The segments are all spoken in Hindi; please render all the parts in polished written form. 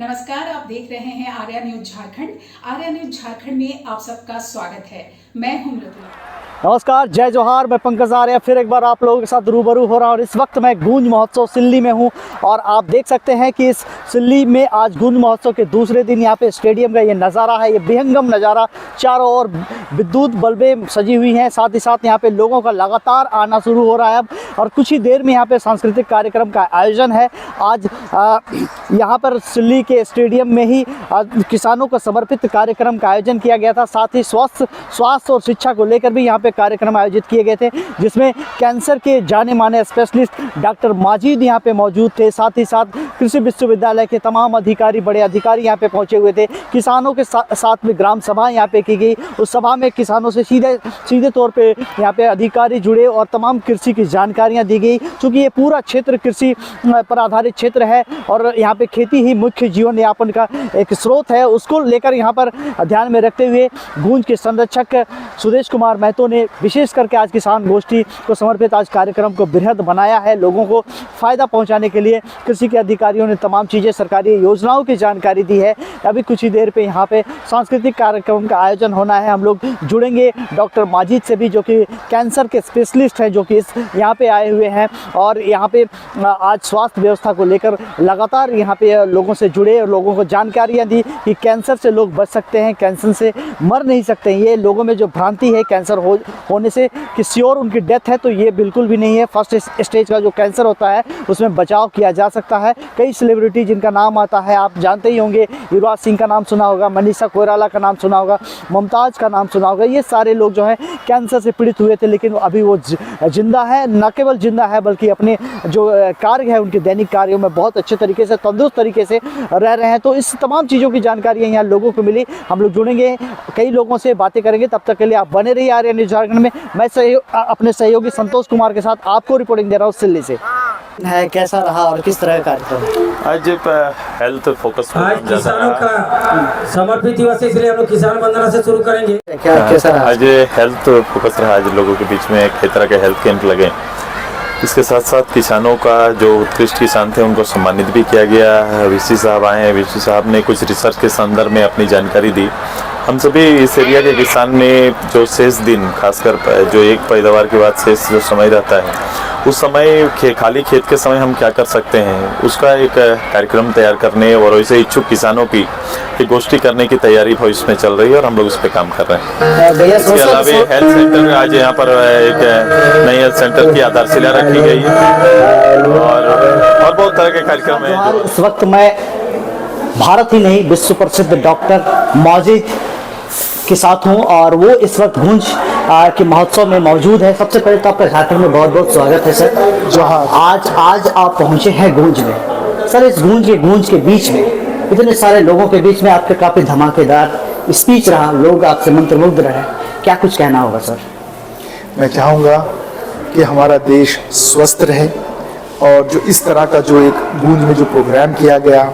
नमस्कार, आप देख रहे हैं आर्या न्यूज झारखंड। आर्या न्यूज झारखंड में आप सबका स्वागत है। मैं हूं मृदुला। नमस्कार, जय जोहार। मैं पंकज आर्या फिर एक बार आप लोगों के साथ रूबरू हो रहा हूँ और इस वक्त मैं गूंज महोत्सव सिल्ली में हूँ और आप देख सकते हैं कि इस सिल्ली में आज गूंज महोत्सव के दूसरे दिन यहाँ पे स्टेडियम का ये नज़ारा है, ये विहंगम नज़ारा। चारों ओर विद्युत बल्बें सजी हुई हैं, साथ ही साथ यहाँ पे लोगों का लगातार आना शुरू हो रहा है अब, और कुछ ही देर में यहाँ पे सांस्कृतिक कार्यक्रम का आयोजन है। आज यहाँ पर सिल्ली के स्टेडियम में ही किसानों को समर्पित कार्यक्रम का आयोजन किया गया था। साथ ही स्वास्थ्य और शिक्षा को लेकर भी यहाँ पे कार्यक्रम आयोजित किए गए थे, जिसमें कैंसर के जाने माने स्पेशलिस्ट डॉक्टर माजिद यहाँ पे मौजूद थे। साथ ही साथ कृषि विश्वविद्यालय के तमाम अधिकारी, बड़े अधिकारी यहाँ पे पहुँचे हुए थे। किसानों के साथ में ग्राम सभा यहाँ पे की गई। उस सभा में किसानों से सीधे तौर पे यहाँ पे अधिकारी जुड़े और तमाम कृषि की जानकारियाँ दी गई। चूँकि ये पूरा क्षेत्र कृषि पर आधारित क्षेत्र है और यहाँ पे खेती ही मुख्य जीवन यापन का एक स्रोत है, उसको लेकर यहाँ पर ध्यान में रखते हुए गूंज के संरक्षक सुदेश कुमार महतो ने विशेष करके आज किसान गोष्ठी को समर्पित आज कार्यक्रम को बृहद बनाया है। लोगों को फ़ायदा पहुंचाने के लिए कृषि के अधिकारियों ने तमाम चीज़ें, सरकारी योजनाओं की जानकारी दी है। अभी कुछ ही देर पे यहाँ पे सांस्कृतिक कार्यक्रम का आयोजन होना है। हम लोग जुड़ेंगे डॉक्टर माजिद से भी, जो कि कैंसर के स्पेशलिस्ट हैं, जो कि यहाँ पे आए हुए हैं और यहाँ पे आज स्वास्थ्य व्यवस्था को लेकर लगातार यहाँ पे लोगों से जुड़े और लोगों को जानकारियाँ दी कि कैंसर से लोग बच सकते हैं, कैंसर से मर नहीं सकते हैं। ये लोगों में जो भ्रांति है कैंसर होने से कि श्योर उनकी डेथ है, तो ये बिल्कुल भी नहीं है। फर्स्ट स्टेज का जो कैंसर होता है उसमें बचाव किया जा सकता है। कई सेलिब्रिटी जिनका नाम आता है आप जानते ही होंगे, युवराज सिंह का नाम सुना होगा, मनीषा कोइराला का नाम सुना होगा, मुमताज़ का नाम सुना होगा। ये सारे लोग जो हैं कैंसर से पीड़ित हुए थे, लेकिन अभी वो जिंदा है। न केवल जिंदा है बल्कि अपने जो कार्य है उनके दैनिक कार्यों में बहुत अच्छे तरीके से, तंदुरुस्त तरीके से रह रहे हैं। तो इस तमाम चीज़ों की जानकारी यहाँ लोगों को मिली। हम लोग जुड़ेंगे, कई लोगों से बातें करेंगे। तब तक के लिए आप बने रहिए आर्या न्यूज झारखंड में। मैं अपने सहयोगी संतोष कुमार के साथ आपको रिपोर्टिंग दे रहा हूँ सिल्ली से। है कैसा रहा और किस तरह का कार्यक्रम? आज हेल्थ फोकस आज किसानों का समर्पित दिवस है, इसलिए हम लोग किसान वंदना से शुरू करेंगे। क्या कैसा रहा? आज हेल्थ फोकस रहा। आज लोगों के बीच में कई तरह के हेल्थ कैंप लगे। इसके साथ साथ किसानों का जो उत्कृष्ट किसान थे उनको सम्मानित भी किया गया। वीसी साहब आए हैं, वीसी साहब ने कुछ रिसर्च के संदर्भ में अपनी जानकारी दी। हम सभी इस एरिया के किसान ने जो शेष दिन, खासकर जो एक पैदावार के बाद शेष जो समय रहता है, उस समय खाली खेत के समय हम क्या कर सकते हैं, उसका एक कार्यक्रम तैयार करने और वैसे इच्छुक किसानों की एक गोष्ठी करने की तैयारी भविष्य में चल रही है और हम लोग उस पर काम कर रहे हैं। इसके अलावा हेल्थ सेंटर, आज यहाँ पर एक नई हेल्थ सेंटर की आधारशिला रखी गई है और बहुत तरह के कार्यक्रम हैं। इस वक्त मैं भारत ही नहीं विश्व प्रसिद्ध डॉक्टर माजिद के साथ हूँ और वो इस वक्त गूंज के महोत्सव में मौजूद है। सबसे पहले तो आपका झारखंड में बहुत बहुत स्वागत है सर। जो आज आप पहुँचे हैं गूंज में। सर, इस गूंज के बीच में, इतने सारे लोगों के बीच में आपका काफ़ी धमाकेदार स्पीच रहा, लोग आपसे मंत्रमुग्ध रहे। क्या कुछ कहना होगा सर? मैं चाहूँगा कि हमारा देश स्वस्थ रहे और जो इस तरह का जो एक गूंज में जो प्रोग्राम किया गया,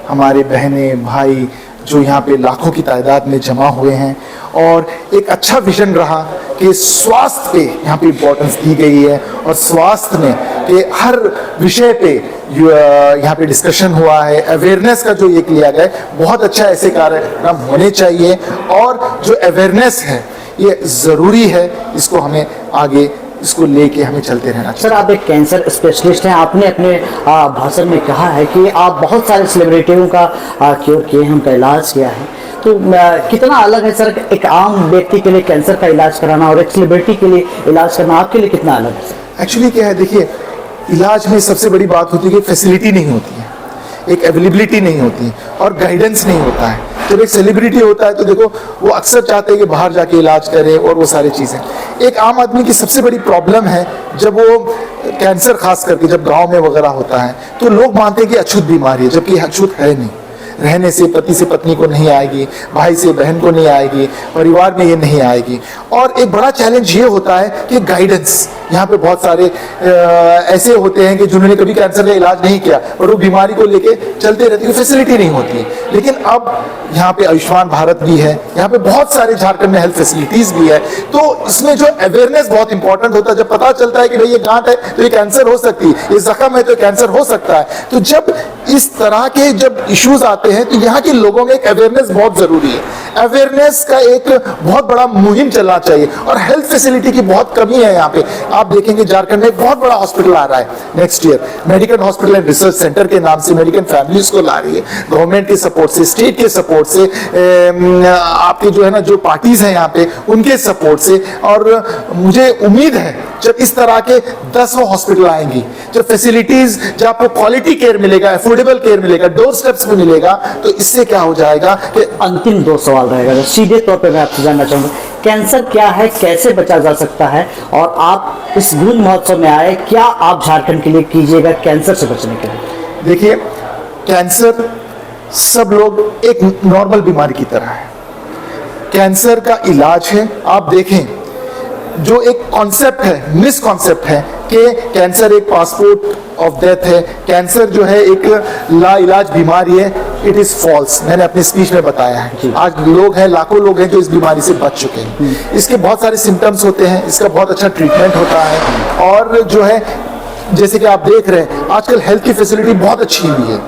हमारे बहनें भाई जो यहाँ पे लाखों की तादाद में जमा हुए हैं, और एक अच्छा विजन रहा कि स्वास्थ्य पे यहाँ पे इम्पोर्टेंस दी गई है और स्वास्थ्य में कि हर विषय पे यहाँ पे डिस्कशन हुआ है। अवेयरनेस का जो ये लिया गया है, बहुत अच्छा ऐसे कार्यक्रम होने चाहिए और जो अवेयरनेस है ये ज़रूरी है। इसको हमें आगे इसको लेके हमें चलते रहना चाहिए। सर, आप एक कैंसर स्पेशलिस्ट हैं। आपने अपने भाषण में कहा है कि आप बहुत सारे सेलिब्रिटियों का क्योर किए हैं, उनका इलाज किया है। तो कितना अलग है सर एक आम व्यक्ति के लिए कैंसर का इलाज कराना और एक सेलिब्रिटी के लिए इलाज करना, आपके लिए कितना अलग है सर? एक्चुअली क्या है, देखिए, इलाज में सबसे बड़ी बात होती है कि फैसिलिटी नहीं होती है, एक अवेलेबिलिटी नहीं होती है और गाइडेंस नहीं होता है। जब एक सेलिब्रिटी होता है तो देखो वो अक्सर चाहते हैं कि बाहर जाके इलाज करें और वो सारी चीज़ें। एक आम आदमी की सबसे बड़ी प्रॉब्लम है जब वो कैंसर, खास करके जब गांव में वगैरह होता है तो लोग मानते हैं कि अछूत बीमारी है, जबकि अछूत है नहीं। रहने से पति से पत्नी को नहीं आएगी, भाई से बहन को नहीं आएगी, परिवार में ये नहीं आएगी। और एक बड़ा चैलेंज ये होता है कि गाइडेंस, यहाँ पे बहुत सारे ऐसे होते हैं कि जिन्होंने कभी कैंसर का इलाज नहीं किया और वो बीमारी को लेके चलते रहते हैं, फैसिलिटी नहीं होती है। लेकिन अब यहाँ पे आयुष्मान भारत भी है, यहाँ पे बहुत सारे झारखंड में हेल्थ फैसिलिटीज भी है। तो इसमें जो अवेयरनेस बहुत इंपॉर्टेंट होता है। जब पता चलता है कि भाई ये गांठ है तो ये कैंसर हो सकती है, ये जख्म है तो कैंसर हो सकता है। तो जब इस तरह के जब इश्यूज आते आते हैं तो यहाँ के लोगों में एक अवेयरनेस बहुत जरूरी है। अवेयरनेस का एक बहुत बड़ा मुहिम चलना चाहिए और हेल्थ फैसिलिटी की बहुत कमी है यहाँ पे। आप देखेंगे झारखंड में एक बहुत बड़ा हॉस्पिटल आ रहा है next year, medical hospital and research centre के नाम से मेडिकल फैमिलीज को ला रही है, गवर्नमेंट के सपोर्ट से, स्टेट के सपोर्ट से, आपके जो है ना जो पार्टीज हैं यहाँ पे उनके सपोर्ट से। और मुझे उम्मीद है जब इस तरह के 10 हॉस्पिटल आएंगी, जब फैसिलिटीज, जब आपको क्वालिटी केयर मिलेगा, अफोर्डेबल केयर मिलेगा, डोर स्टेप्स में मिलेगा, तो इससे क्या हो जाएगा कि अंतिम 2 सवाल रहेगा जो सीधे तौर पे मैं आपसे जानना चाहूंगा, कैंसर क्या है, कैसे बचा जा सकता है, और आप इस गूंज महोत्सव में आए, क्या आप झारखंड के लिए कीजिएगा कैंसर से बचने के लिए? देखिए, कैंसर सब लोग एक नॉर्मल बीमारी की तरह है। कैंसर का इलाज है। आप देखें जो एक कॉन्सेप्ट है, मिस कॉन्सेप्ट है कि कैंसर एक पासपोर्ट ऑफ डेथ है, कैंसर जो है एक ला इलाज बीमारी है, इट इज फॉल्स। मैंने अपनी स्पीच में बताया है। आज लोग हैं, लाखों लोग हैं जो इस बीमारी से बच चुके हैं। इसके बहुत सारे सिम्टम्स होते हैं, इसका बहुत अच्छा ट्रीटमेंट होता है। और जो है जैसे कि आप देख रहे हैं आजकल हेल्थ की फैसिलिटी बहुत अच्छी हुई है।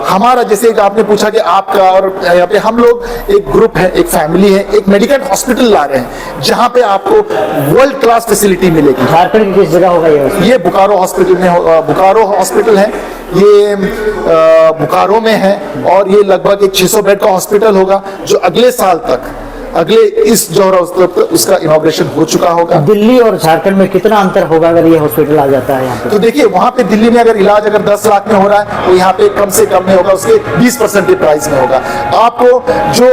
हमारा जैसे आपने पूछा कि आपका और यहाँ पे हम लोग एक ग्रुप है, एक फैमिली है, एक मेडिकल हॉस्पिटल ला रहे हैं जहाँ पे आपको वर्ल्ड क्लास फैसिलिटी मिलेगी। झारखंड की किस जगह होगा ये बोकारो हॉस्पिटल में, बोकारो हॉस्पिटल है ये, बोकारो में है। और ये लगभग एक 600 बेड का हॉस्पिटल होगा जो अगले साल तक, अगले इस जोहरा उसका इनॉग्रेशन हो चुका होगा। दिल्ली और झारखंड में कितना अंतर होगा अगर ये हॉस्पिटल आ जाता है यहाँ पे? तो देखिए वहां पे दिल्ली में अगर इलाज अगर 10 लाख में हो रहा है तो यहाँ पे कम से कम में होगा, उसके 20% के प्राइस में होगा। आपको जो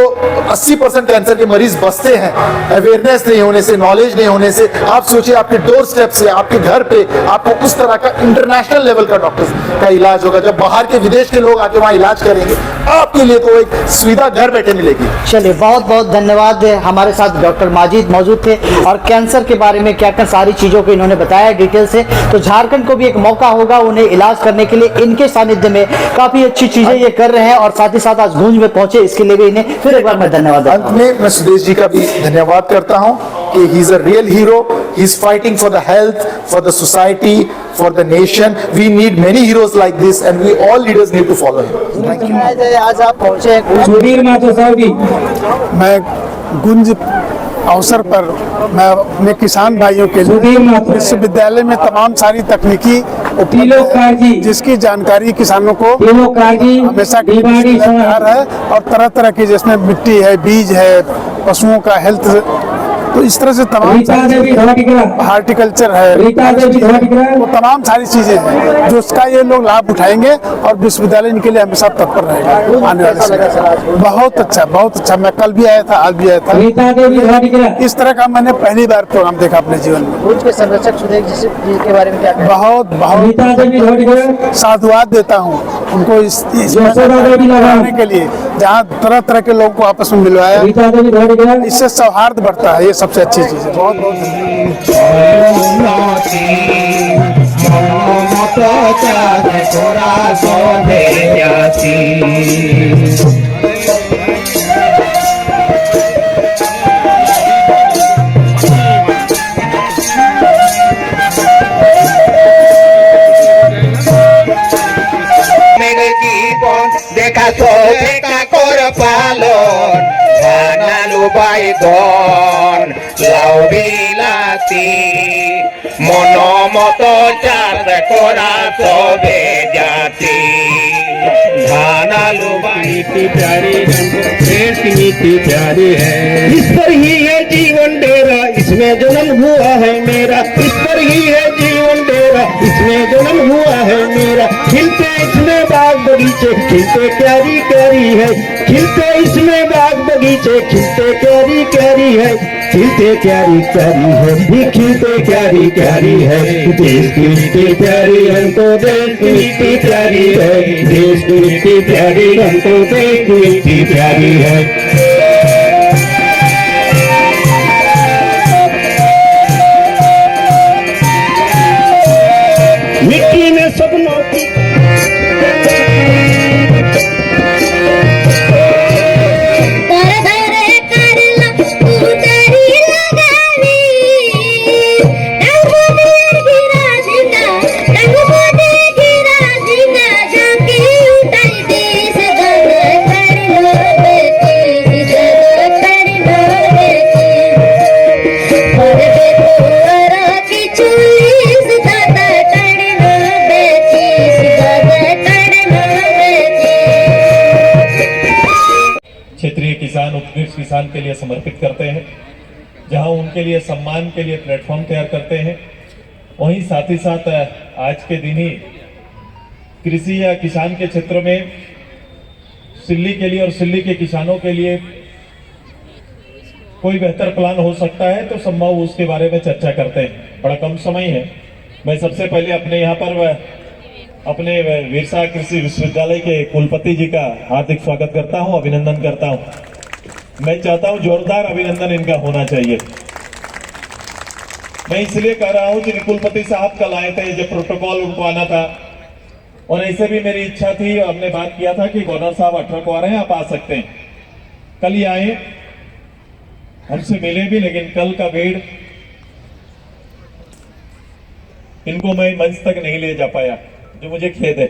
80% कैंसर के मरीज बचते हैं अवेयरनेस नहीं होने से, नॉलेज नहीं होने से, आप सोचिए आपके डोर स्टेप से, आपके घर पे आपको उस तरह का इंटरनेशनल लेवल का डॉक्टर का इलाज होगा। जब बाहर के विदेश के लोग आके वहाँ इलाज करेंगे आपके लिए तो एक सुविधा घर बैठे मिलेगी। चलिए, बहुत बहुत धन्यवाद। हमारे साथ डॉक्टर माजिद मौजूद थे और कैंसर के बारे में क्या क्या सारी चीजों को इन्होंने बताया डिटेल से। तो झारखंड को भी एक मौका होगा उन्हें इलाज करने के लिए, इनके सानिध्य में काफी अच्छी चीजें ये कर रहे हैं और साथ ही साथ आज गूंज में पहुंचे, इसके लिए भी इन्हें फिर एक बार मैं धन्यवाद देता हूं। अंत में मैं सुदेश जी का भी धन्यवाद करता हूं कि he is a real hero, he is fighting for the health, for the society, for the nation. We need many heroes like this and we all leaders need to follow him. Thank you. आज आप पहुंचे हैं सुधीर माथुर साहब जी, मैं गुंज अवसर पर मैं अपने किसान भाइयों के लिए विश्वविद्यालय में तमाम सारी तकनीकी जिसकी जानकारी किसानों को हमेशा सरकार है और तरह तरह की जिसमें मिट्टी है, बीज है, पशुओं का हेल्थ, तो इस तरह से तमाम हार्टिकल्चर है, वो तमाम सारी चीजें हैं जो उसका ये लोग लाभ उठाएंगे और विश्वविद्यालय इनके लिए हमेशा तत्पर रहेगा आने वाले समय। बहुत अच्छा, बहुत अच्छा। मैं कल भी आया था, आज भी आया था। इस तरह का मैंने पहली बार प्रोग्राम देखा अपने जीवन में। के संरक्षक सुदेश जी के बारे में क्या बहुत बहुत साधुवाद देता हूँ उनको इसमें के लिए, जहाँ तरह तरह के लोगों को आपस में मिलवाया, इससे सौहार्द बढ़ता है। ये सबसे अच्छी चीज है। बहुत बहुत মেরে জীবন দেখা তো দেখা কর পালন ধানালু বাইগন লাউ বিলাতি মনমত চাষ করা সবে জাতি ধানালু বাইতি প্যারি देश की नीति प्यारी है। इस पर ही है जीवन डेरा, इसमें जन्म हुआ है मेरा। इस पर ही है जीवन डेरा, इसमें जन्म हुआ है मेरा। खिलते इसमें बाग बगीचे, खिलते क्यारी क्यारी है। खिलते इसमें बाग बगीचे, खिलते क्यारी क्यारी है। खिलते क्यारी क्यारी है, भी खिलते क्यारी क्यारी है। देश की नीति प्यारी हमको, देश की नीति प्यारी है। देश की नीति प्यारी हमको, देश की नीति प्यारी है। मिट्टी में सपनों की समर्पित करते हैं, जहां उनके लिए सम्मान के लिए प्लेटफॉर्म तैयार करते हैं, वहीं साथ ही साथ आज के दिन ही कृषि या किसान के क्षेत्र में सिल्ली के लिए और सिल्ली के किसानों के लिए कोई बेहतर प्लान हो सकता है तो संभव उसके बारे में चर्चा करते हैं। बड़ा कम समय है। मैं सबसे पहले अपने यहाँ पर अपने विरसा कृषि विश्वविद्यालय के कुलपति जी का हार्दिक स्वागत करता हूँ, अभिनंदन करता हूँ। मैं चाहता हूँ जोरदार अभिनंदन इनका होना चाहिए। मैं इसलिए कह रहा हूँ कि कुलपति साहब कल आए थे, जब प्रोटोकॉल उनको आना था, और ऐसे भी मेरी इच्छा थी, हमने बात किया था कि गवर्नर साहब 18 को आ रहे हैं, आप आ सकते हैं। कल ही आए, हमसे मिले भी, लेकिन कल का भीड़ इनको मैं मंच तक नहीं ले जा पाया, जो मुझे खेद है।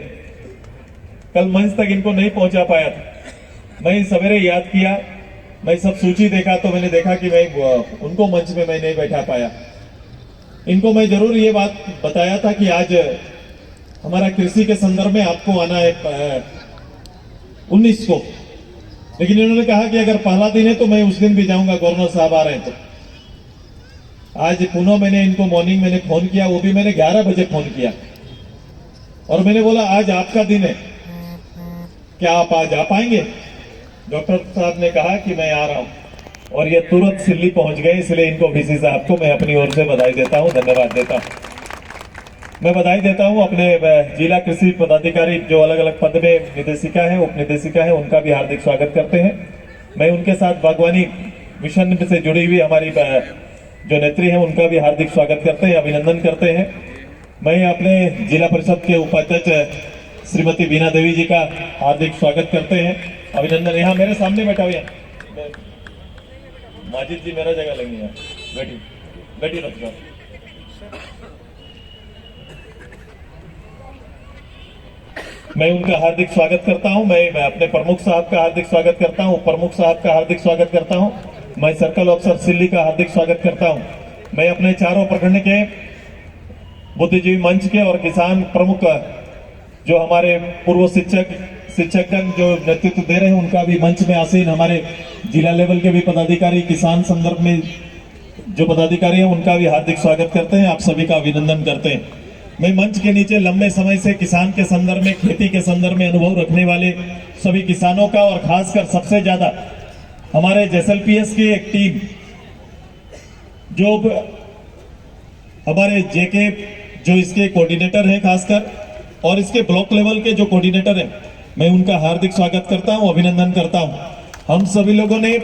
कल मंच तक इनको नहीं पहुंचा पाया था। मैं सवेरे याद किया, मैं सब सूची देखा तो मैंने देखा कि मैं उनको मंच में मैं नहीं बैठा पाया। इनको मैं जरूर ये बात बताया था कि आज हमारा कृषि के संदर्भ में आपको आना है 19 को, लेकिन इन्होंने कहा कि अगर पहला दिन है तो मैं उस दिन भी जाऊंगा, गवर्नर साहब आ रहे हैं तो। आज पुनः मैंने इनको मॉर्निंग मैंने फोन किया, वो भी मैंने 11 बजे फोन किया, और मैंने बोला आज आपका दिन है, क्या आप आज आ पाएंगे? डॉक्टर साहब ने कहा कि मैं आ रहा हूं, और ये तुरंत सिल्ली पहुंच गए। इसलिए इनको वीसी साहब को मैं अपनी ओर से बधाई देता हूं, धन्यवाद देता हूं। मैं बधाई देता हूं अपने जिला कृषि पदाधिकारी जो अलग अलग पद में निदेशिका है, उप निदेशिका है, उनका भी हार्दिक स्वागत करते हैं। मैं उनके साथ बागवानी मिशन से जुड़ी हुई हमारी जो नेत्री है उनका भी हार्दिक स्वागत करते हैं, अभिनंदन करते हैं। मैं अपने जिला परिषद के उपाध्यक्ष श्रीमती बीना देवी जी का हार्दिक स्वागत करते हैं, अभिनंदन। यहाँ मेरे सामने बैठा हुआ माजिद जी, मेरा जगह लगी है, बैठी बैठी रख जाओ। मैं उनका हार्दिक स्वागत करता हूं। मैं अपने प्रमुख साहब का हार्दिक स्वागत करता हूं, प्रमुख साहब का हार्दिक स्वागत करता हूं। मैं सर्कल ऑफिसर सिल्ली का हार्दिक स्वागत करता हूं। मैं अपने चारों प्रखंड के बुद्धिजीवी मंच के और किसान प्रमुख जो हमारे पूर्व शिक्षकगण जो नेतृत्व दे रहे हैं उनका भी मंच में आसीन हमारे जिला लेवल के भी पदाधिकारी, किसान संदर्भ में जो पदाधिकारी हैं उनका भी हार्दिक स्वागत करते हैं, आप सभी का अभिनंदन करते हैं। मैं मंच के नीचे लंबे समय से किसान के संदर्भ में, खेती के संदर्भ में अनुभव रखने वाले सभी किसानों का, और खासकर सबसे ज्यादा हमारे जेएसएलपीएस की एक टीम जो हमारे जेके जो इसके कोऑर्डिनेटर है खासकर, और इसके ब्लॉक लेवल के जो कोऑर्डिनेटर है, मैं उनका हार्दिक स्वागत करता हूं, अभिनंदन करता हूं। हम सभी लोगों ने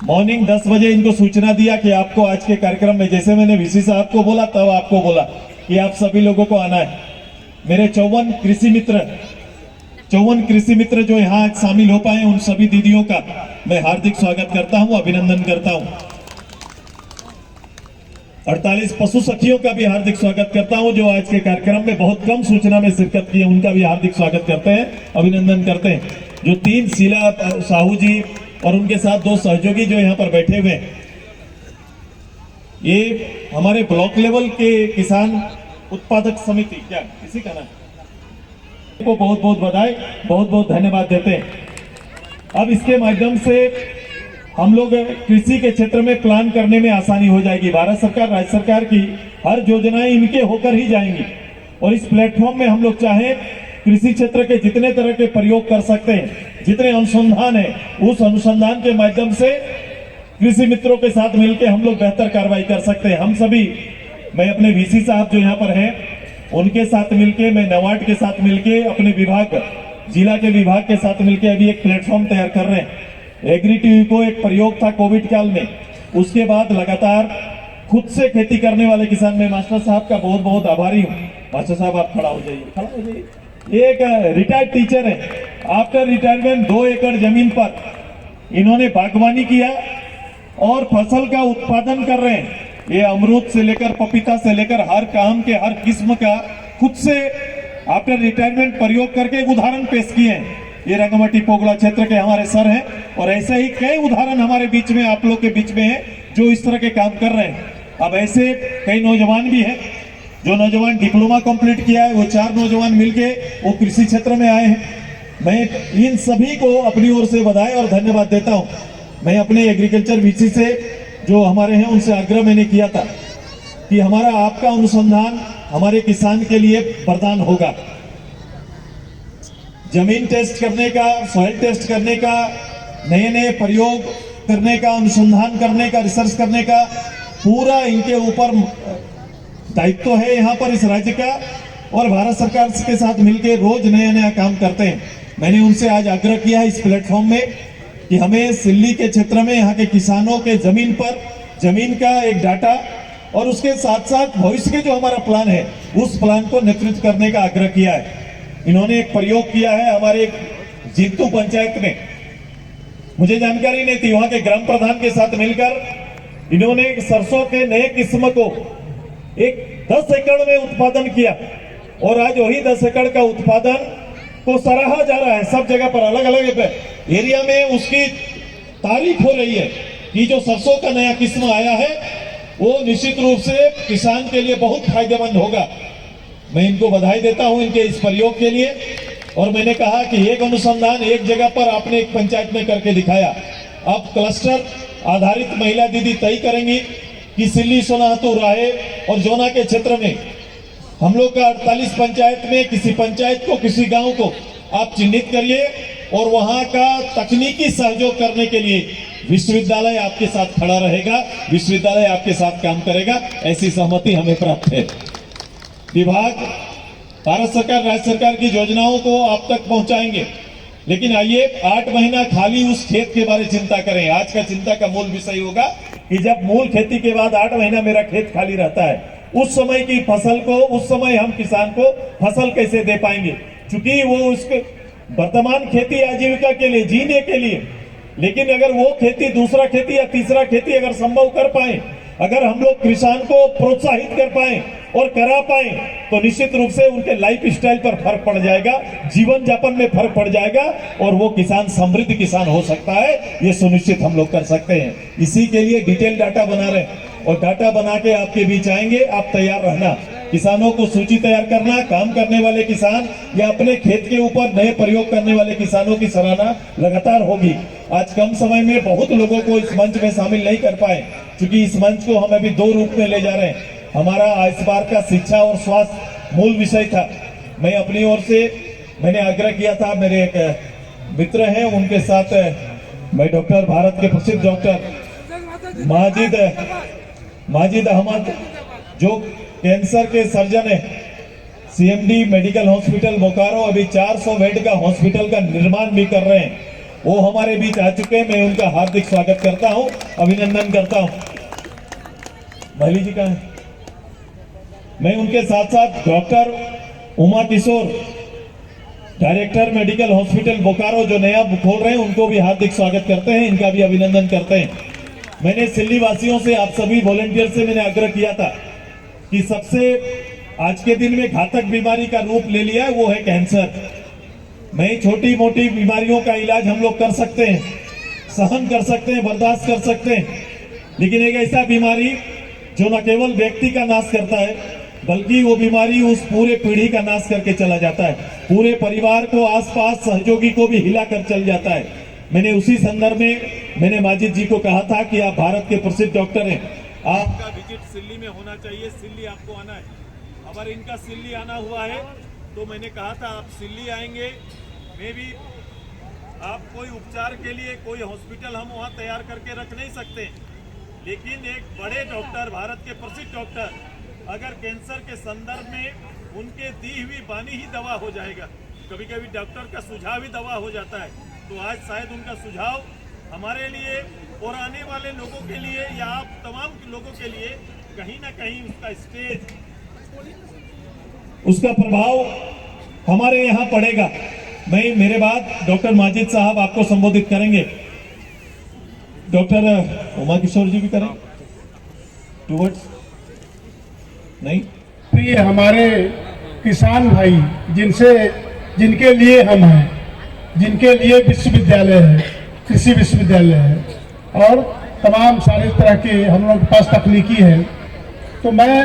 मॉर्निंग 10 बजे इनको सूचना दिया कि आपको आज के कार्यक्रम में, जैसे मैंने वीसी साहब को बोला तब आपको बोला कि आप सभी लोगों को आना है। मेरे 54 कृषि मित्र जो यहाँ आज शामिल हो पाए, उन सभी दीदियों का मैं हार्दिक स्वागत करता हूं, अभिनंदन करता हूं। 48 पशु सखियों का भी हार्दिक स्वागत करता हूं जो आज के कार्यक्रम में बहुत कम सूचना में शिरकत की है, उनका भी हार्दिक स्वागत करते हैं, अभिनंदन करते हैं। जो 3 शीला साहू जी और उनके साथ 2 सहयोगी जो यहाँ पर बैठे हुए हैं, ये हमारे ब्लॉक लेवल के किसान उत्पादक समिति, क्या इसी का नाम, को बहुत बहुत बधाई, बहुत बहुत धन्यवाद देते हैं। अब इसके माध्यम से हम लोग कृषि के क्षेत्र में प्लान करने में आसानी हो जाएगी। भारत सरकार, राज्य सरकार की हर योजनाएं इनके होकर ही जाएंगी, और इस प्लेटफॉर्म में हम लोग चाहे कृषि क्षेत्र के जितने तरह के प्रयोग कर सकते हैं, जितने अनुसंधान है, उस अनुसंधान के माध्यम से कृषि मित्रों के साथ मिलकर हम लोग बेहतर कार्रवाई कर सकते हैं। हम सभी, मैं अपने वीसी साहब जो यहाँ पर हैं उनके साथ मिलके, मैं नवाड के साथ मिलके, अपने विभाग, जिला के विभाग के साथ मिलके अभी एक प्लेटफॉर्म तैयार कर रहे हैं। एग्री टीवी को एक प्रयोग था कोविड काल में, उसके बाद लगातार खुद से खेती करने वाले किसान, मैं मास्टर साहब का बहुत बहुत आभारी हूँ। मास्टर साहब आप खड़ा हो जाइए, खड़ा हो जाइए। एक रिटायर्ड टीचर है, आफ्टर रिटायरमेंट 2 एकड़ जमीन पर इन्होंने बागवानी किया और फसल का उत्पादन कर रहे हैं। ये अमरूद से लेकर पपीता से लेकर हर काम के हर किस्म का खुद से आफ्टर रिटायरमेंट प्रयोग करके एक उदाहरण पेश किए हैं। ये रंगमटी पोगला क्षेत्र के हमारे सर हैं, और ऐसे ही कई उदाहरण हमारे बीच में, आप लोग के बीच में है जो इस तरह के काम कर रहे हैं। अब ऐसे कई नौजवान भी हैं, जो नौजवान डिप्लोमा कंप्लीट किया है, वो 4 नौजवान मिलके वो कृषि क्षेत्र में आए हैं। मैं इन सभी को अपनी ओर से बधाई और धन्यवाद देता हूं। मैं अपने एग्रीकल्चर वीसी से जो हमारे हैं उनसे आग्रह मैंने किया था कि हमारा आपका अनुसंधान हमारे किसान के लिए वरदान होगा। जमीन टेस्ट करने का, सॉइल टेस्ट करने का, नए नए प्रयोग करने का, अनुसंधान करने का, रिसर्च करने का पूरा इनके ऊपर दायित्व है यहाँ पर इस राज्य का, और भारत सरकार के साथ मिलकर रोज नया नया काम करते हैं। मैंने उनसे आज आग्रह किया है इस प्लेटफॉर्म में कि हमें सिल्ली के क्षेत्र में यहाँ के किसानों के जमीन का एक डाटा और उसके साथ साथ भविष्य के जो हमारा प्लान है उस प्लान को नेतृत्व करने का आग्रह किया है। इन्होंने एक प्रयोग किया है हमारे जीतू पंचायत में, मुझे जानकारी नहीं थी, वहां के ग्राम प्रधान के साथ मिलकर इन्होंने सरसों के नए किस्म को एक 10 एकड़ में उत्पादन किया और आज वही 10 एकड़ का उत्पादन को सराहा जा रहा है। सब जगह पर अलग अलग एरिया में उसकी तारीफ हो रही है कि जो सरसों का नया किस्म आया है वो निश्चित रूप से किसान के लिए बहुत फायदेमंद होगा। मैं इनको बधाई देता हूं इनके इस प्रयोग के लिए। और मैंने कहा कि एक अनुसंधान एक जगह पर आपने एक पंचायत में करके दिखाया, अब क्लस्टर आधारित महिला दीदी तय करेंगी कि सिल्ली, सोनाहतू, राहे और जोना के क्षेत्र में हम लोग का 48 पंचायत में किसी पंचायत को, किसी गांव को आप चिन्हित करिए और वहां का तकनीकी सहयोग करने के लिए विश्वविद्यालय आपके साथ खड़ा रहेगा, विश्वविद्यालय आपके साथ काम करेगा। ऐसी सहमति हमें प्राप्त है। विभाग भारत सरकार, राज्य सरकार की योजनाओं को आप तक पहुंचाएंगे, लेकिन आइए 8 महीना खाली उस खेत के बारे चिंता करें। आज का चिंता का मूल विषय होगा कि जब मूल खेती के बाद 8 महीना मेरा खेत खाली रहता है, उस समय की फसल को, उस समय हम किसान को फसल कैसे दे पाएंगे, क्योंकि वो उसके वर्तमान खेती आजीविका के लिए, जीने के लिए, लेकिन अगर वो खेती, दूसरा खेती या तीसरा खेती अगर संभव कर पाए, अगर हम लोग किसान को प्रोत्साहित कर पाए और करा पाए, तो निश्चित रूप से उनके लाइफ स्टाइल पर फर्क पड़ जाएगा, जीवन यापन में फर्क पड़ जाएगा और वो किसान समृद्ध किसान हो सकता है। ये सुनिश्चित हम लोग कर सकते हैं। इसी के लिए डिटेल डाटा बना रहे हैं और डाटा बना के आपके बीच आएंगे। आप तैयार रहना, किसानों को सूची तैयार करना, काम करने वाले किसान या अपने खेत के ऊपर नए प्रयोग करने वाले किसानों की सराहना लगातार होगी। आज कम समय में बहुत लोगों को इस मंच में शामिल नहीं कर पाए, क्योंकि इस मंच को हम अभी 2 रूप में ले जा रहे हैं। हमारा इस बार का शिक्षा और स्वास्थ्य मूल विषय था। मैं अपनी ओर से मैंने आग्रह किया था, मेरे एक मित्र हैं उनके साथ मैं डॉक्टर, भारत के प्रसिद्ध डॉक्टर माजिद अहमद जो कैंसर के सर्जन है, CMD मेडिकल हॉस्पिटल बोकारो अभी 400 बेड का हॉस्पिटल का निर्माण भी कर रहे हैं, वो हमारे बीच आ चुके हैं। मैं उनका हार्दिक स्वागत करता हूं, अभिनंदन करता हूं। भाली जी का है। मैं उनके साथ साथ डॉक्टर उमा किशोर, डायरेक्टर मेडिकल हॉस्पिटल बोकारो जो नया खोल रहे हैं, उनको भी हार्दिक स्वागत करते हैं, इनका भी अभिनंदन करते हैं। मैंने सिल्ली वासियों से, आप सभी वॉलंटियर से मैंने आग्रह किया था कि सबसे आज के दिन में घातक बीमारी का रूप ले लिया है वो है कैंसर। मैं छोटी मोटी बीमारियों का इलाज हम लोग कर सकते हैं, सहन कर सकते हैं, बर्दाश्त कर सकते हैं, लेकिन एक ऐसा बीमारी जो न केवल व्यक्ति का नाश करता है बल्कि वो बीमारी उस पूरे पीढ़ी का नाश करके चला जाता है, पूरे परिवार को, आसपास सहयोगी को भी हिला कर चल जाता है। मैंने उसी संदर्भ में मैंने माजिद जी को कहा था कि आप भारत के प्रसिद्ध डॉक्टर हैं, आपका विजिट सिल्ली में होना चाहिए, सिल्ली आपको आना है। अगर इनका सिल्ली आना हुआ है तो मैंने कहा था आप सिल्ली आएंगे, मैं भी आप कोई उपचार के लिए कोई हॉस्पिटल हम वहाँ तैयार करके रख नहीं सकते, लेकिन एक बड़े डॉक्टर, भारत के प्रसिद्ध डॉक्टर अगर कैंसर के संदर्भ में उनके दी हुई बानी ही दवा हो जाएगा, कभी कभी डॉक्टर का सुझाव ही दवा हो जाता है, तो आज शायद उनका सुझाव हमारे लिए और आने वाले लोगों के लिए या आप तमाम लोगों के लिए कहीं ना कहीं उसका स्टेज, उसका प्रभाव हमारे यहाँ पड़ेगा। मेरे बाद डॉक्टर माजिद साहब आपको संबोधित करेंगे, डॉक्टर उमा किशोर जी भी करें टूवर्ड्स नहीं। प्रिय हमारे किसान भाई, जिनके लिए हम हैं, जिनके लिए विश्वविद्यालय है, कृषि विश्वविद्यालय है और तमाम सारे तरह के हम लोग के पास तकनीकी है, तो मैं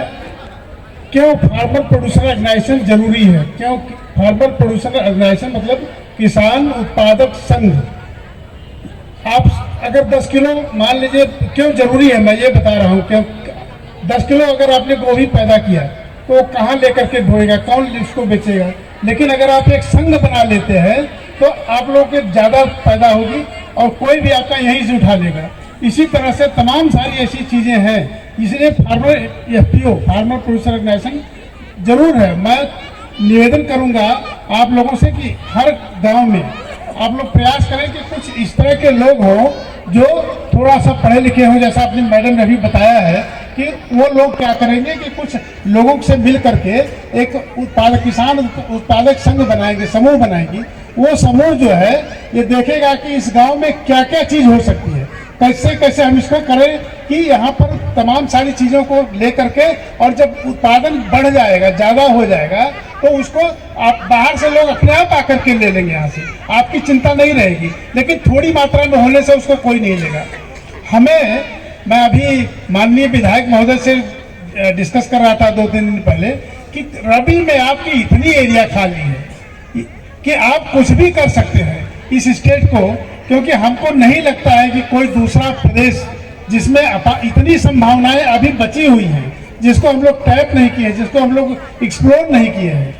क्यों फार्मर प्रोड्यूसर ऑर्गेनाइजेशन जरूरी है, क्यों फार्मर प्रोड्यूसर ऑर्गेनाइजेशन मतलब किसान उत्पादक संघ आप अगर 10 किलो मान लीजिए, क्यों जरूरी है मैं ये बता रहा हूँ, क्यों 10 किलो अगर आपने गोभी पैदा किया तो वो कहाँ लेकर के ढोएगा, कौन इसको बेचेगा। लेकिन अगर आप एक संघ बना लेते हैं तो आप लोगों के ज़्यादा पैदा होगी और कोई भी आपका यहीं से उठा लेगा। इसी तरह से तमाम सारी ऐसी चीज़ें हैं, इसलिए farmer FPO farmer producer organization जरूर है। मैं निवेदन करूंगा आप लोगों से कि हर गांव में आप लोग प्रयास करें कि कुछ इस तरह के लोग हों जो थोड़ा सा पढ़े लिखे हों, जैसा अपनी मैडम ने भी बताया है कि वो लोग क्या करेंगे कि कुछ लोगों से मिल करके एक किसान उत्पादक संघ बनाएंगे, समूह बनाएंगे। वो समूह जो है ये देखेगा कि इस गांव में क्या क्या चीज़ हो सकती है, कैसे कैसे हम इसको करें कि यहाँ पर तमाम सारी चीज़ों को ले करके, और जब उत्पादन बढ़ जाएगा, ज़्यादा हो जाएगा, तो उसको आप बाहर से लोग अपने आप आकर के ले लेंगे यहाँ से, आपकी चिंता नहीं रहेगी। लेकिन थोड़ी मात्रा में होने से उसको कोई नहीं लेगा। मैं अभी माननीय विधायक महोदय से डिस्कस कर रहा था 2-3 दिन पहले कि रबी में आपकी इतनी एरिया खाली है कि आप कुछ भी कर सकते हैं इस स्टेट को, क्योंकि हमको नहीं लगता है कि कोई दूसरा प्रदेश जिसमें इतनी संभावनाएं अभी बची हुई हैं, जिसको हम लोग टैप नहीं किए, जिसको हम लोग एक्सप्लोर नहीं किए हैं,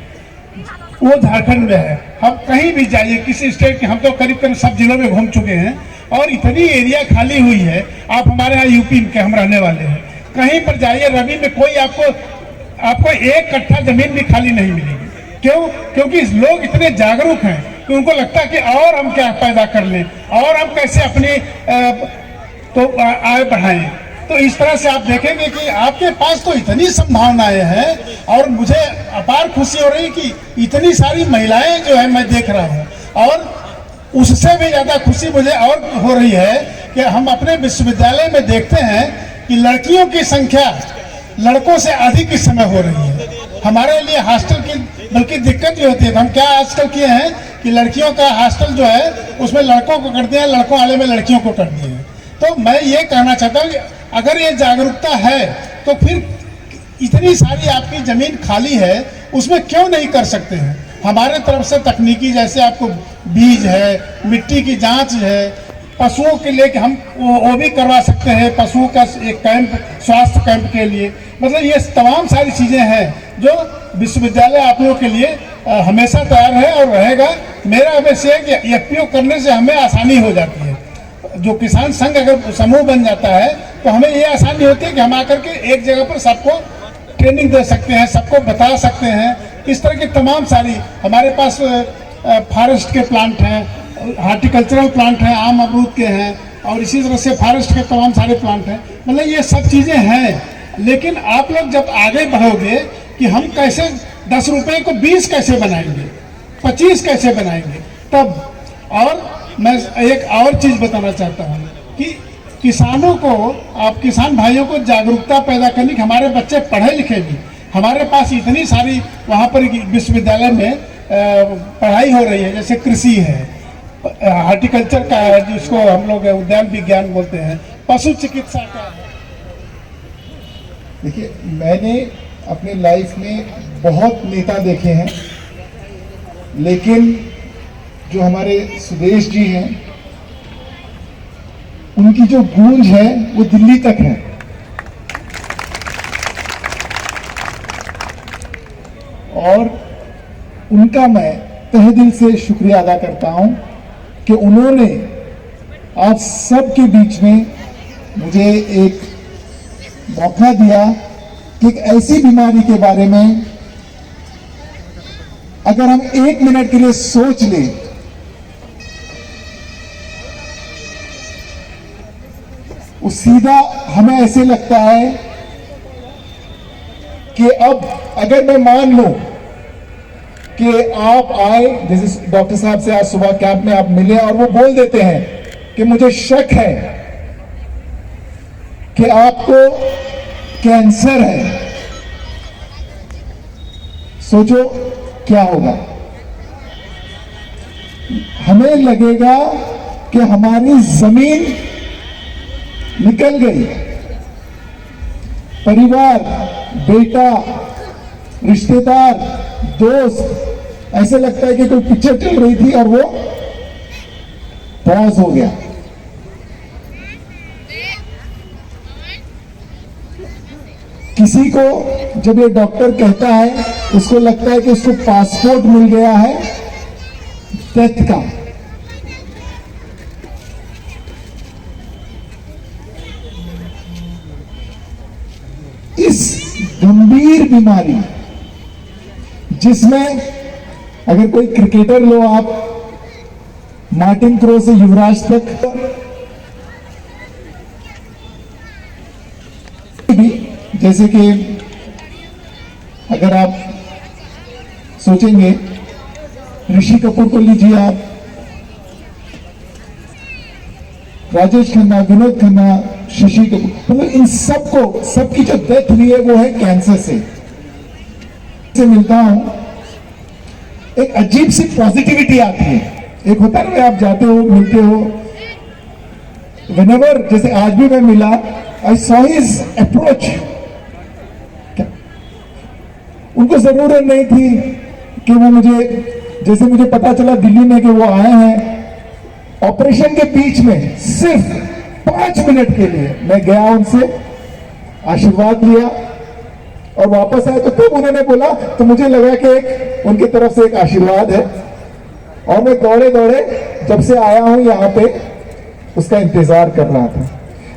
वो झारखंड में है। हम कहीं भी जाइए किसी स्टेट के, हम तो करीब करीब सब जिलों में घूम चुके हैं और इतनी एरिया खाली हुई है। आप हमारे यहाँ यूपी के हम रहने वाले हैं, कहीं पर जाइए रबी में कोई आपको 1 कट्ठा जमीन भी खाली नहीं मिलेगी। क्यों? क्योंकि लोग इतने जागरूक हैं कि उनको लगता है कि और हम क्या पैदा कर लें और हम कैसे अपनी आय बढ़ाएं। तो इस तरह से आप देखेंगे कि आपके पास तो इतनी संभावनाएं हैं, और मुझे अपार खुशी हो रही कि इतनी सारी महिलाएं जो है मैं देख रहा हूं, और उससे भी ज़्यादा खुशी मुझे और हो रही है कि हम अपने विश्वविद्यालय में देखते हैं कि लड़कियों की संख्या लड़कों से अधिक इस समय हो रही है। हमारे लिए हॉस्टल की बल्कि दिक्कत भी होती है, तो हम क्या आजकल किए हैं कि लड़कियों का हॉस्टल जो है उसमें लड़कों को कर दिया, लड़कों वाले में लड़कियों को कर दिए। तो मैं ये कहना चाहता हूँ कि अगर ये जागरूकता है तो फिर इतनी सारी आपकी ज़मीन खाली है, उसमें क्यों नहीं कर सकते हैं। हमारे तरफ से तकनीकी, जैसे आपको बीज है, मिट्टी की जांच है, पशुओं के लिए हम वो भी करवा सकते हैं, पशुओं का एक कैंप, स्वास्थ्य कैंप के लिए। मतलब ये तमाम सारी चीज़ें हैं जो विश्वविद्यालय आप लोगों के लिए हमेशा तैयार है और रहेगा। मेरा अवश्य है कि FPO करने से हमें आसानी हो जाती है। जो किसान संघ अगर समूह बन जाता है तो हमें ये आसानी होती है कि हम आकर के एक जगह पर सबको ट्रेनिंग दे सकते हैं, सबको बता सकते हैं। इस तरह की तमाम सारी हमारे पास फॉरेस्ट के प्लांट हैं, हार्टिकल्चरल प्लांट हैं, आम अमरूद के हैं, और इसी तरह से फॉरेस्ट के तमाम सारे प्लांट हैं। मतलब ये सब चीज़ें हैं, लेकिन आप लोग जब आगे बढ़ोगे कि हम कैसे 10 रुपए को 20 कैसे बनाएंगे, 25 कैसे बनाएंगे, तब। और मैं एक और चीज़ बताना चाहता हूँ कि किसानों को, आप किसान भाइयों को जागरूकता पैदा करने की, हमारे बच्चे पढ़े लिखे भी, हमारे पास इतनी सारी वहाँ पर विश्वविद्यालय में पढ़ाई हो रही है, जैसे कृषि है, हार्टिकल्चर का है जिसको हम लोग उद्यान विज्ञान बोलते हैं, पशु चिकित्सा का है। देखिए, मैंने अपनी लाइफ में बहुत नेता देखे हैं, लेकिन जो हमारे सुदेश जी हैं, उनकी जो गूंज है वो दिल्ली तक है। और उनका मैं तहे दिल से शुक्रिया अदा करता हूं कि उन्होंने आप सबके बीच में मुझे एक मौका दिया कि एक ऐसी बीमारी के बारे में अगर हम 1 मिनट के लिए सोच लें वो सीधा हमें ऐसे लगता है कि अब अगर मैं मान लूं कि आप आए, जैसे डॉक्टर साहब से आज सुबह कैंप में आप मिले और वो बोल देते हैं कि मुझे शक है कि आपको कैंसर है, सोचो क्या होगा। हमें लगेगा कि हमारी जमीन निकल गई, परिवार, बेटा, रिश्तेदार, दोस्त, ऐसे लगता है कि कोई पिक्चर चल रही थी और वो पॉज हो गया। किसी को जब ये डॉक्टर कहता है, उसको लगता है कि उसको पासपोर्ट मिल गया है डेथ का। इस गंभीर बीमारी जिसमें अगर कोई क्रिकेटर लो आप, मार्टिन क्रो से युवराज तक, भी जैसे कि अगर आप सोचेंगे, ऋषि कपूर को लीजिए आप, राजेश खन्ना, विनोद खन्ना, शशि कपूर, मतलब इन सबको, सबकी जो डेथ हुई है वो है कैंसर से मिलता हूं, एक अजीब सी पॉजिटिविटी आती है। एक होता है ना, आप जाते हो, मिलते हो, व्हेनेवर, जैसे आज भी मैं मिला, आई सॉ हिज अप्रोच। उनको जरूरत नहीं थी कि वो मुझे, जैसे मुझे पता चला दिल्ली में कि वो आए हैं ऑपरेशन के बीच में, सिर्फ 5 मिनट के लिए मैं गया, उनसे आशीर्वाद लिया और वापस आया, तो तब उन्होंने बोला, तो मुझे लगा कि एक उनकी तरफ से एक आशीर्वाद है, और मैं दौड़े दौड़े जब से आया हूं यहां पे उसका इंतजार कर रहा था।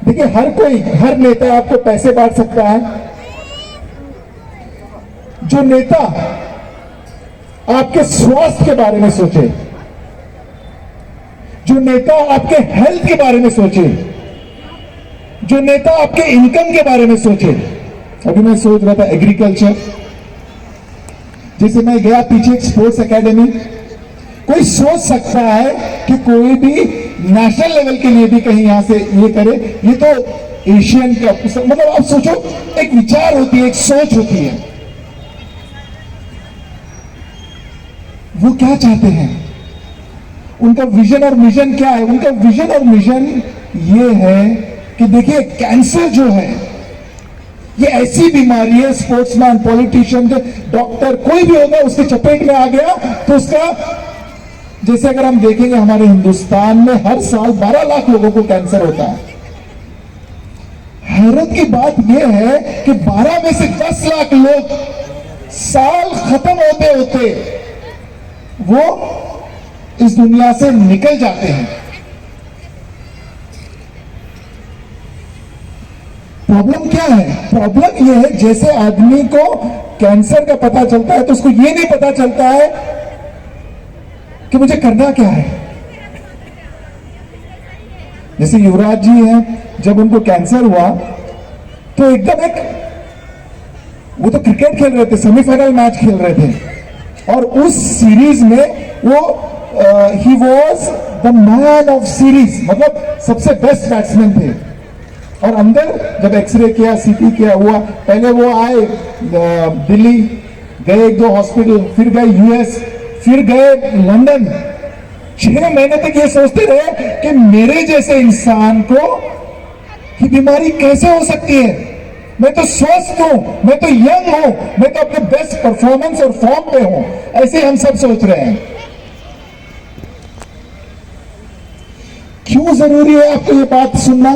देखिए, हर कोई, हर नेता आपको पैसे बांट सकता है। जो नेता आपके स्वास्थ्य के बारे में सोचे, जो नेता आपके हेल्थ के बारे में सोचे, जो नेता आपके इनकम के बारे में सोचे। अभी मैं सोच रहा था एग्रीकल्चर, जैसे मैं गया पीछे एक स्पोर्ट्स एकेडमी, कोई सोच सकता है कि कोई भी नेशनल लेवल के लिए भी कहीं यहां से ये करे, ये तो एशियन कप, मतलब आप सोचो, एक विचार होती है, एक सोच होती है। वो क्या चाहते हैं, उनका विजन और मिशन क्या है? उनका विजन और मिशन ये है कि देखिए, कैंसर जो है ये ऐसी बीमारी है, स्पोर्ट्समैन, पॉलिटिशियन, डॉक्टर, कोई भी होगा उसके चपेट में आ गया तो उसका, जैसे अगर हम देखेंगे हमारे हिंदुस्तान में हर साल 12 लाख लोगों को कैंसर होता है। हैरत की बात यह है कि 12 में से 10 लाख लोग साल खत्म होते होते वो इस दुनिया से निकल जाते हैं। प्रॉब्लम क्या है? प्रॉब्लम यह है, जैसे आदमी को कैंसर का पता चलता है तो उसको यह नहीं पता चलता है कि मुझे करना क्या है। जैसे युवराज जी हैं, जब उनको कैंसर हुआ तो एकदम वो तो क्रिकेट खेल रहे थे, सेमीफाइनल मैच खेल रहे थे, और उस सीरीज में वो he was the man of series, मतलब सबसे बेस्ट बैट्समैन थे। और अंदर जब एक्सरे किया, सीटी किया हुआ, पहले वो आए दिल्ली, गए 1-2 हॉस्पिटल, फिर गए यूएस, फिर गए लंदन। 6 महीने तक ये सोचते रहे कि मेरे जैसे इंसान को ये बीमारी कैसे हो सकती है। मैं तो स्वस्थ हूं, मैं तो यंग हूं, मैं तो अपने बेस्ट परफॉर्मेंस और फॉर्म पे हूं, ऐसे हम सब सोच रहे हैं। क्यों जरूरी है आपको ये बात सुनना?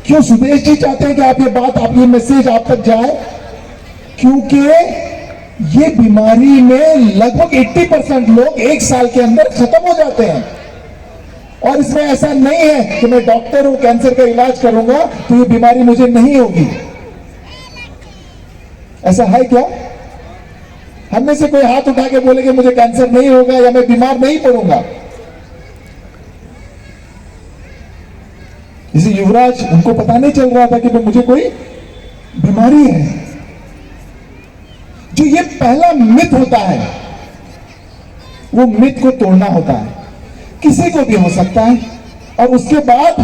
क्यों सुदेश जी चाहते हैं कि आप ये बात, आप ये मैसेज आप तक जाए? क्योंकि ये बीमारी में लगभग 80% लोग 1 साल के अंदर खत्म हो जाते हैं। और इसमें ऐसा नहीं है कि मैं डॉक्टर हूं, कैंसर का इलाज करूंगा तो ये बीमारी मुझे नहीं होगी। ऐसा है क्या? हम में से कोई हाथ उठा के बोले कि मुझे कैंसर नहीं होगा या मैं बीमार नहीं पड़ूंगा? जैसे युवराज, उनको पता नहीं चल रहा था कि मुझे कोई बीमारी है। जो ये पहला मिथ होता है, वो मिथ को तोड़ना होता है। किसी को भी हो सकता है, और उसके बाद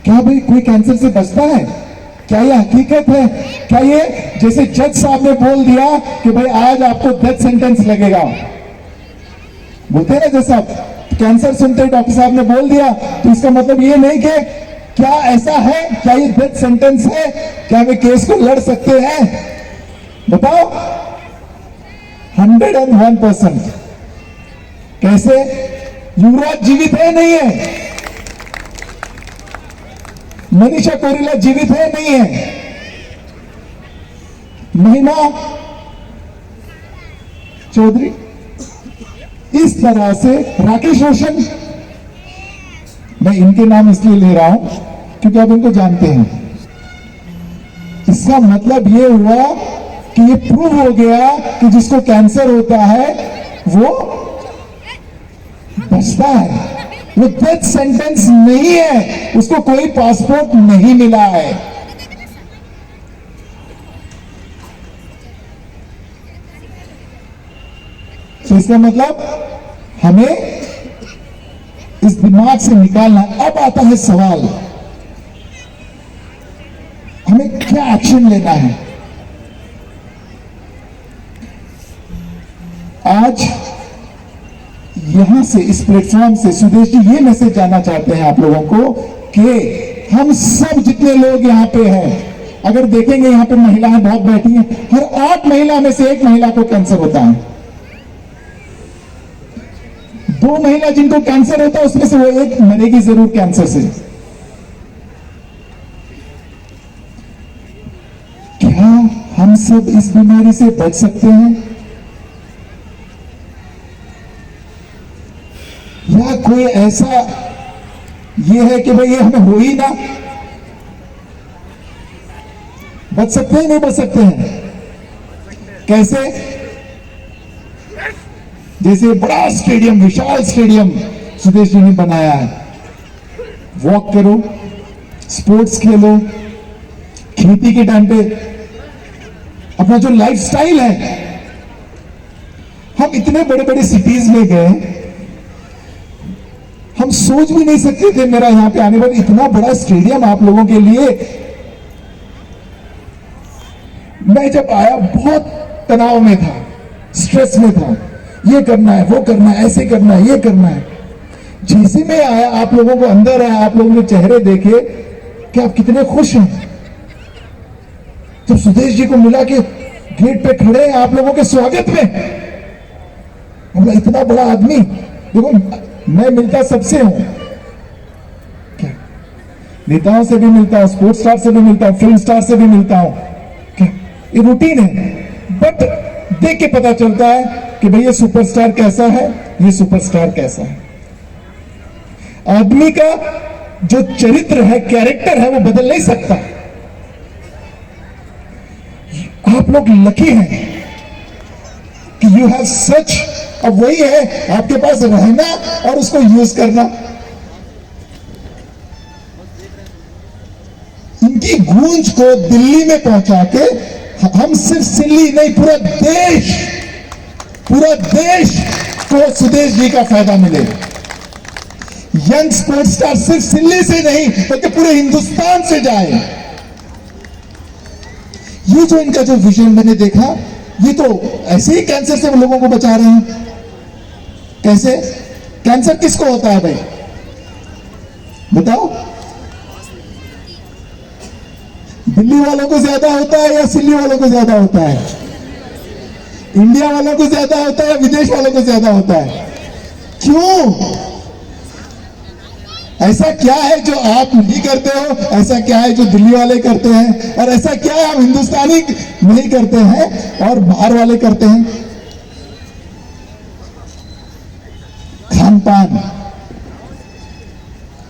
क्या भाई कोई कैंसर से बचता है? क्या ये हकीकत है? क्या ये जैसे जज साहब ने बोल दिया कि भाई आज आपको डेथ सेंटेंस लगेगा, बोलते हैं ना, जैसा कैंसर सुनते ही डॉक्टर साहब ने बोल दिया, तो इसका मतलब ये नहीं कि क्या ऐसा है, क्या ये डेथ सेंटेंस है, क्या वे केस को लड़ सकते हैं? बताओ। 101%। कैसे? युवराज जीवित है, नहीं है? मनीषा कोइराला जीवित है नहीं है? महिमा चौधरी, इस तरह से राकेश रोशन, मैं इनके नाम इसलिए ले रहा हूं क्योंकि आप इनको जानते हैं। इसका मतलब ये हुआ कि ये प्रूव हो गया कि जिसको कैंसर होता है वो बचता है, वो डेथ सेंटेंस नहीं है, उसको कोई पासपोर्ट नहीं मिला है। तो इसका मतलब हमें इस दिमाग से निकालना। अब आता है सवाल, हमें क्या एक्शन लेना है? आज यहां से, इस प्लेटफॉर्म से सुदेश जी ये मैसेज जाना चाहते हैं आप लोगों को कि हम सब जितने लोग यहां पे हैं, अगर देखेंगे यहां पे महिलाएं बहुत बैठी हैं, हर 8 महिला में से 1 महिला को कैंसर होता है। 2 महिला जिनको कैंसर होता है उसमें से वो 1 मरेगी जरूर कैंसर से। क्या हम सब इस बीमारी से बच सकते हैं? या कोई ऐसा ये है कि भाई ये हमें हो ही ना? बच सकते हैं, नहीं बच सकते हैं? कैसे? जैसे बड़ा स्टेडियम, विशाल स्टेडियम सुदेश जी ने बनाया है, वॉक करो, स्पोर्ट्स खेलो, खेती के टाइम पे अपना जो लाइफस्टाइल है, हम इतने बड़े बड़े सिटीज में गए, हम सोच भी नहीं सकते थे मेरा यहां पे आने पर इतना बड़ा स्टेडियम आप लोगों के लिए। मैं जब आया बहुत तनाव में था, स्ट्रेस में था, ये करना है, वो करना है, ऐसे करना है, ये करना है। जैसे मैं आया, आप लोगों को अंदर आया, आप लोगों ने चेहरे देखे कि आप कितने खुश हैं। जब सुदेश जी को मिला कि गेट पे खड़े हैं आप लोगों के स्वागत में, मतलब इतना बड़ा आदमी। देखो मैं मिलता सबसे हूं, क्या नेताओं से भी मिलता हूं, स्पोर्ट्स स्टार से भी मिलता हूं, फिल्म स्टार से भी मिलता हूं, क्या ये रूटीन है। बट देख के पता चलता है कि भाई ये सुपरस्टार कैसा है, ये सुपरस्टार कैसा है। आदमी का जो चरित्र है, कैरेक्टर है, वो बदल नहीं सकता। आप लोग लकी हैं कि यू हैव सच। अब वही है आपके पास रहना और उसको यूज करना। इनकी गूंज को दिल्ली में पहुंचा के हम सिर्फ सिल्ली नहीं, पूरा देश को सुदेश जी का फायदा मिले। यंग स्पोर्ट्स स्टार सिर्फ सिल्ली से नहीं बल्कि पूरे हिंदुस्तान से जाए। ये जो इनका जो विजन मैंने देखा, ये तो ऐसे ही कैंसर से लोगों को बचा रहे हैं। कैसे? कैंसर किसको होता है भाई बताओ? दिल्ली वालों को ज्यादा होता है या सिल्ली वालों को ज्यादा होता है? इंडिया वालों को ज्यादा होता है, विदेश वालों को ज्यादा होता है? क्यों? ऐसा क्या है जो आप नहीं करते हो? ऐसा क्या है जो दिल्ली वाले करते हैं? और ऐसा क्या है हम हिंदुस्तानी नहीं करते हैं और बाहर वाले करते हैं? खान पान,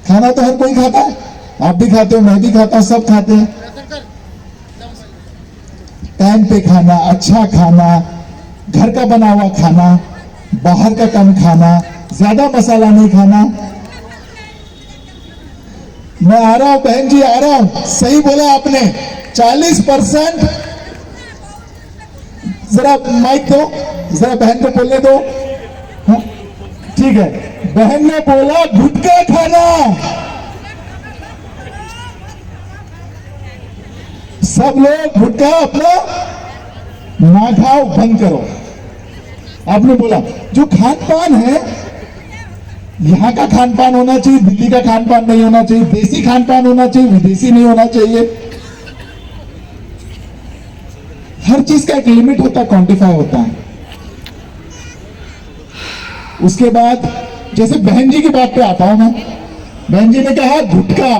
खाना तो हर कोई खाता है, आप भी खाते हो, मैं भी खाता हूं, सब खाते हैं। टाइम पे खाना, अच्छा खाना, घर का बना हुआ खाना, बाहर का कम खाना, ज्यादा मसाला नहीं खाना। मैं आ रहा हूं बहन जी, आ रहा हूं, सही बोला आपने, 40%। जरा माइक दो, जरा बहन को बोलने दो। हाँ? ठीक है, बहन ने बोला गुटखा खाना। सब लोग गुटखा अपना ना खाओ, बंद करो। आपने बोला जो खान पान है, यहाँ का खान पान होना चाहिए, दिल्ली का खान पान नहीं होना चाहिए, देसी खान पान होना चाहिए, विदेशी नहीं होना चाहिए। हर चीज का एक लिमिट होता है, क्वांटिफाई होता है। उसके बाद जैसे बहन जी की बात पे आता हूं मैं, बहन जी ने कहा गुटखा,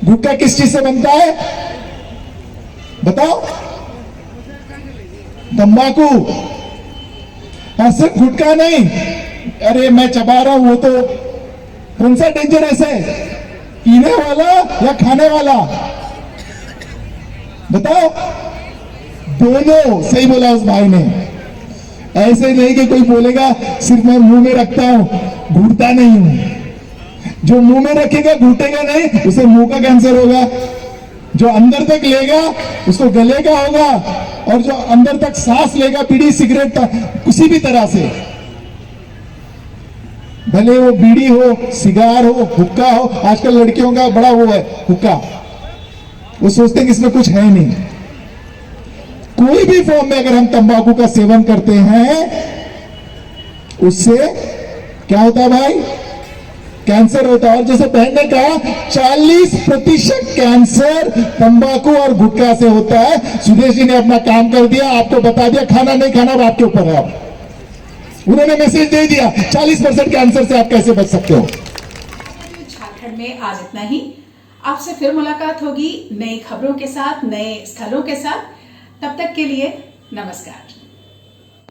गुटखा किस चीज से बनता है बताओ? तंबाकू। और सिर्फ गुटखा नहीं, अरे मैं चबा रहा हूं, वो तो कौन सा डेंजरस है, पीने वाला या खाने वाला? बताओ। दोनों। सही बोला उस भाई ने। ऐसे नहीं कि कोई बोलेगा सिर्फ मैं मुंह में रखता हूं, घूटता नहीं हूं। जो मुंह में रखेगा घूटेगा नहीं, उसे मुंह का कैंसर होगा। जो अंदर तक लेगा उसको गले का होगा, और जो अंदर तक सांस लेगा बीड़ी सिगरेट किसी भी तरह से, भले वो बीड़ी हो, सिगार हो, हुक्का हो। आजकल लड़कियों का बड़ा वो है हुक्का, वो सोचते हैं कि इसमें कुछ है नहीं। कोई भी फॉर्म में अगर हम तंबाकू का सेवन करते हैं, उससे क्या होता है भाई? कैंसर होता है। और जैसे बहन ने कहा 40% कैंसर तंबाकू और गुटखा से होता है। सुदेश जी ने अपना काम कर दिया, आपको बता दिया, खाना नहीं खाना अब आपके ऊपर है। उन्होंने मैसेज दे दिया 40% कैंसर से आप कैसे बच सकते हो। झारखंड में आज इतना ही। आपसे फिर मुलाकात होगी नई खबरों के साथ, नए स्थलों के साथ। तब तक के लिए नमस्कार।